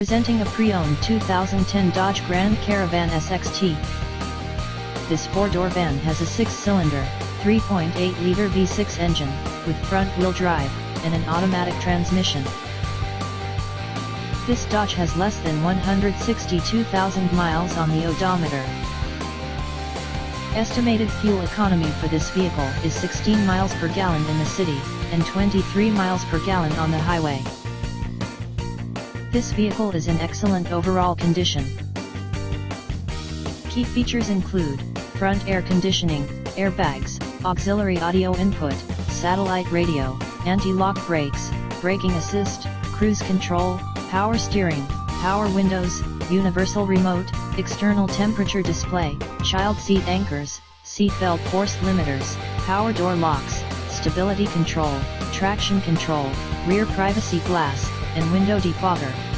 Presenting a pre-owned 2010 Dodge Grand Caravan SXT. This four-door van has a six-cylinder, 3.8-liter V6 engine, with front-wheel drive, and an automatic transmission. This Dodge has less than 162,000 miles on the odometer. Estimated fuel economy for this vehicle is 16 miles per gallon in the city, and 23 miles per gallon on the highway. This vehicle is in excellent overall condition. Key features include front air conditioning, airbags, auxiliary audio input, satellite radio, anti-lock brakes, braking assist, cruise control, power steering, power windows, universal remote, external temperature display, child seat anchors, seat belt force limiters, power door locks, stability control, traction control, rear privacy glass, and window defogger.